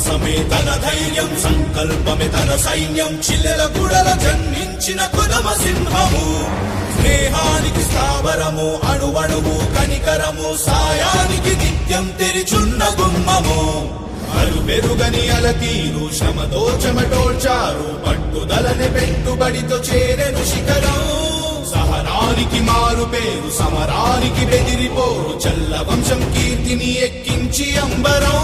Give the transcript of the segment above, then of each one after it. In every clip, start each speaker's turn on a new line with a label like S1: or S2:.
S1: సాహసమే తన ధైర్యం, సంకల్పమే తన సైన్యం. చిల్లెల గుడల జన్మించిన కొదమ సింహము, స్నేహానికి స్థావరము, అణువణువు కనికరము, సాయానికి నిత్యం తెరిచున్న గుమ్మము. అలుపెరుగని అలతీరు శ్రమతో చెమటోడ్చారు, పట్టుదలని పెట్టుబడితో చేరెను శిఖరం. సహనానికి మారు పేరు, సమరానికి బెదిరిపోరు, చల్ల వంశం కీర్తిని ఎక్కించి అంబరం.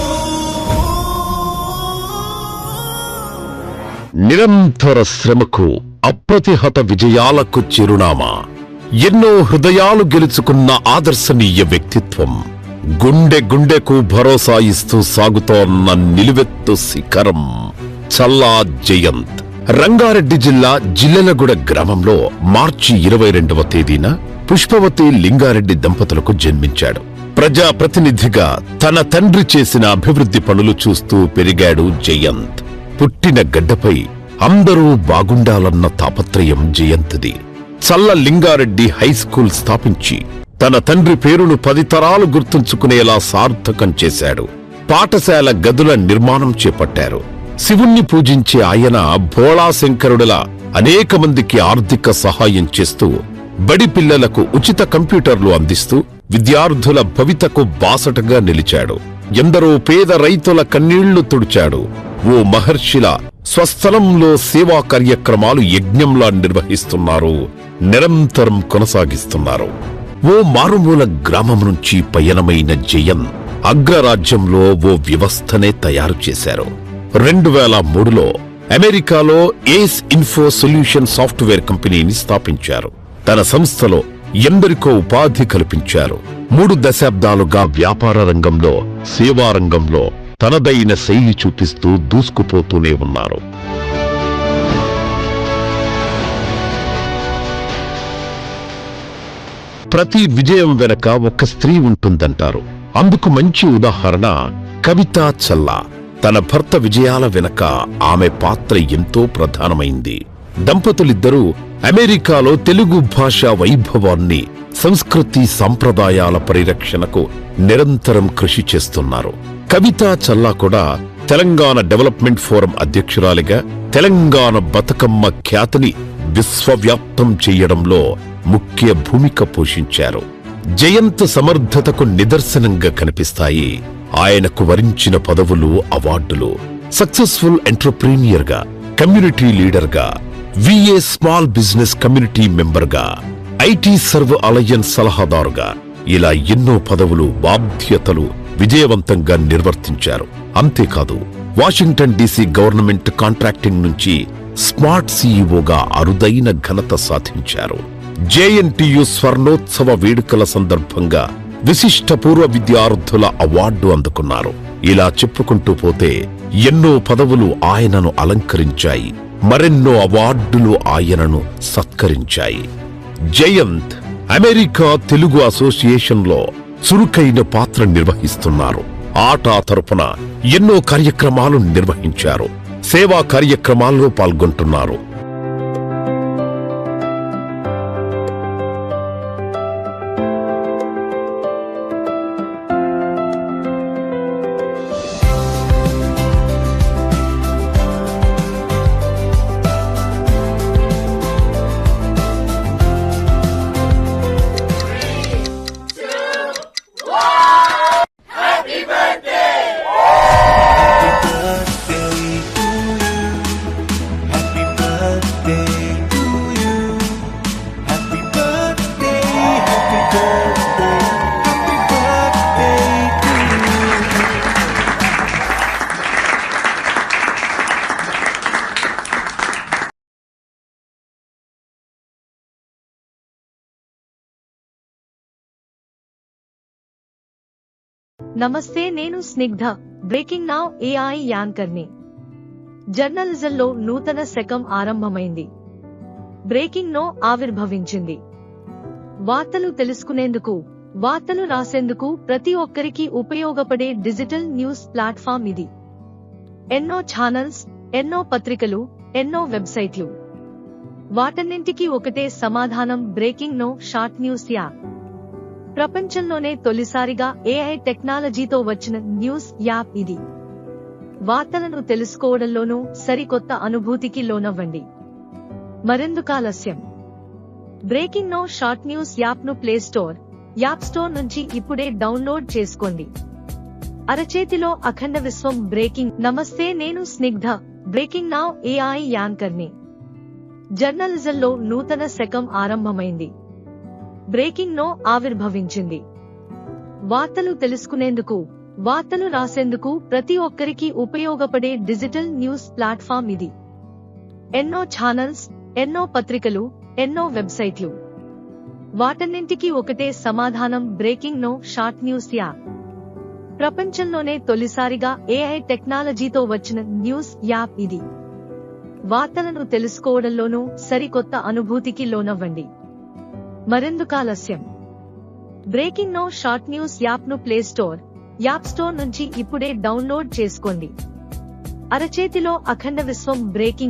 S2: నిరంతర శ్రమకు, అప్రతిహత విజయాలకు చిరునామా. ఎన్నో హృదయాలు గెలుచుకున్న ఆదర్శనీయ వ్యక్తిత్వం. గుండె గుండెకు భరోసా ఇస్తూ సాగుతోన్న నిలువెత్తు శిఖరం చల్లా జయంత్. రంగారెడ్డి జిల్లా జిల్లెలగూడ గ్రామంలో మార్చి 22వ తేదీన పుష్పవతి లింగారెడ్డి దంపతులకు జన్మించాడు. ప్రజాప్రతినిధిగా తన తండ్రి చేసిన అభివృద్ధి పనులు చూస్తూ పెరిగాడు జయంత్. పుట్టిన గడ్డపై అందరూ బాగుండాలన్న తాపత్రయం జయంత్ది. చల్ల లింగారెడ్డి హైస్కూల్ స్థాపించి తన తండ్రి పేరును 10 తరాలు గుర్తుంచుకునేలా సార్థకం చేశాడు. పాఠశాల గదుల నిర్మాణం చేపట్టారు. శివుణ్ణి పూజించే ఆయన భోళాశంకరుడులా అనేక మందికి ఆర్థిక సహాయం చేస్తూ బడి పిల్లలకు ఉచిత కంప్యూటర్లు అందిస్తూ విద్యార్థుల భవితకు బాసటగా నిలిచాడు. ఎందరో పేద రైతుల కన్నీళ్లు తుడిచాడు. ఓ మహర్షిల స్వస్థలంలో సేవా కార్యక్రమాలు యజ్ఞంలా నిర్వహిస్తున్నారు, నిరంతరం కొనసాగిస్తున్నారు. ఓ మారుమూల గ్రామం నుంచి పయనమైన జయంత్ అగ్రరాజ్యంలో ఓ వ్యవస్థనే తయారు చేశారు. 2003లో అమెరికాలో ఏస్ ఇన్ఫో సొల్యూషన్ సాఫ్ట్వేర్ కంపెనీని స్థాపించారు. తన సంస్థలో ఎందరికో ఉపాధి కల్పించారు. 3 దశాబ్దాలుగా వ్యాపార రంగంలో, సేవా రంగంలో తనదైన శైలి చూపిస్తూ దూసుకుపోతూనే ఉన్నారు. ప్రతి విజయం వెనక ఒక స్త్రీ ఉంటుందంటారు. అందుకు మంచి ఉదాహరణ కవితా చల్లా. తన భర్త విజయాల వెనక ఆమె పాత్ర ఎంతో ప్రధానమైంది. దంపతులిద్దరూ అమెరికాలో తెలుగు భాషా వైభవాన్ని, సంస్కృతి సంప్రదాయాల పరిరక్షణకు నిరంతరం కృషి చేస్తున్నారు. కవితా చల్లా కూడా తెలంగాణ డెవలప్మెంట్ ఫోరం అధ్యక్షురాలిగా తెలంగాణ బతుకమ్మ ఖ్యాతిని విశ్వవ్యాప్తం చేయడంలో ముఖ్య భూమిక పోషించారు. జయంత్ సమర్థతకు నిదర్శనంగా కనిపిస్తాయి ఆయనకు వరించిన పదవులు, అవార్డులు. సక్సెస్ఫుల్ ఎంటర్‌ప్రెన్యూర్ గా, కమ్యూనిటీ లీడర్ గా, VA small business community member గా, ఐటీ సర్వ్ అలయన్స్ సలహాదారుగా, ఇలా ఎన్నో పదవులు, బాధ్యతలు విజయవంతంగా నిర్వర్తించారు. అంతేకాదు వాషింగ్టన్ డీసీ గవర్నమెంట్ కాంట్రాక్టింగ్ నుంచి స్మార్ట్ సీఈఓగా అరుదైన ఘనత సాధించారు. జేఎన్టీయు స్వర్ణోత్సవ వేడుకల సందర్భంగా విశిష్ట పూర్వ విద్యార్థుల అవార్డు అందుకున్నారు. ఇలా చెప్పుకుంటూ పోతే ఎన్నో పదవులు ఆయనను అలంకరించాయి, మరెన్నో అవార్డులు ఆయనను సత్కరించాయి. జయంత్ అమెరికా తెలుగు అసోసియేషన్లో చురుకైన పాత్ర నిర్వహిస్తున్నారు. ఆటా తరపున ఎన్నో కార్యక్రమాలు నిర్వహించారు. సేవా కార్యక్రమాల్లో పాల్గొంటున్నారు.
S3: నమస్తే, నేను స్నిగ్ధ. బ్రేకింగ్ నౌ ఏఐ యాంకర్ని. జర్నలిజంలో నూతన శకం ఆరంభమైంది. బ్రేకింగ్ నో ఆవిర్భవించింది. వార్తలు తెలుసుకునేందుకు, వార్తలు రాసేందుకు ప్రతి ఒక్కరికి ఉపయోగపడే డిజిటల్ న్యూస్ ప్లాట్ఫామ్ ఇది. ఎన్నో ఛానల్స్, ఎన్నో పత్రికలు, ఎన్నో వెబ్సైట్లు. వాటన్నింటికీ ఒకటే సమాధానం: breaking no short news app. ప్రపంచంలోనే తొలిసారిగా ఏఐ టెక్నాలజీతో వచ్చిన న్యూస్ యాప్ ఇది. వార్తలను తెలుసుకోవడంలోనూ సరికొత్త అనుభూతికి లోనవ్వండి. మరెందుకు ఆలస్యం? Breaking now short news app ను ప్లే స్టోర్, యాప్ స్టోర్ నుంచి ఇప్పుడే డౌన్లోడ్ చేసుకోండి. అరచేతిలో అఖండ విశ్వం బ్రేకింగ్. నమస్తే, నేను స్నిగ్ధ, బ్రేకింగ్ నౌ ఏఐ యాంకర్ని. జర్నలిజంలో నూతన శకం ఆరంభమైంది. బ్రేకింగ్ నో ఆవిర్భవించింది. వార్తలు తెలుసుకునేందుకు, వార్తలు రాసేందుకు ప్రతి ఒక్కరికి ఉపయోగపడే డిజిటల్ న్యూస్ ప్లాట్ఫామ్ ఇది. ఎన్నో ఛానల్స్, ఎన్నో పత్రికలు, ఎన్నో వెబ్సైట్లు. వాటన్నింటికీ ఒకటే సమాధానం: breaking no short news app. ప్రపంచంలోనే తొలిసారిగా ఏఐ టెక్నాలజీతో వచ్చిన న్యూస్ యాప్ ఇది. వార్తలను తెలుసుకోవడంలోనూ సరికొత్త అనుభూతికి లోనవ్వండి. మరెందుకు ఆలస్యం? Breaking now short news app ను ప్లే స్టోర్, యాప్ స్టోర్ నుంచి ఇప్పుడే డౌన్లోడ్ చేసుకోండి. అరచేతిలో అఖండ విశ్వం బ్రేకింగ్.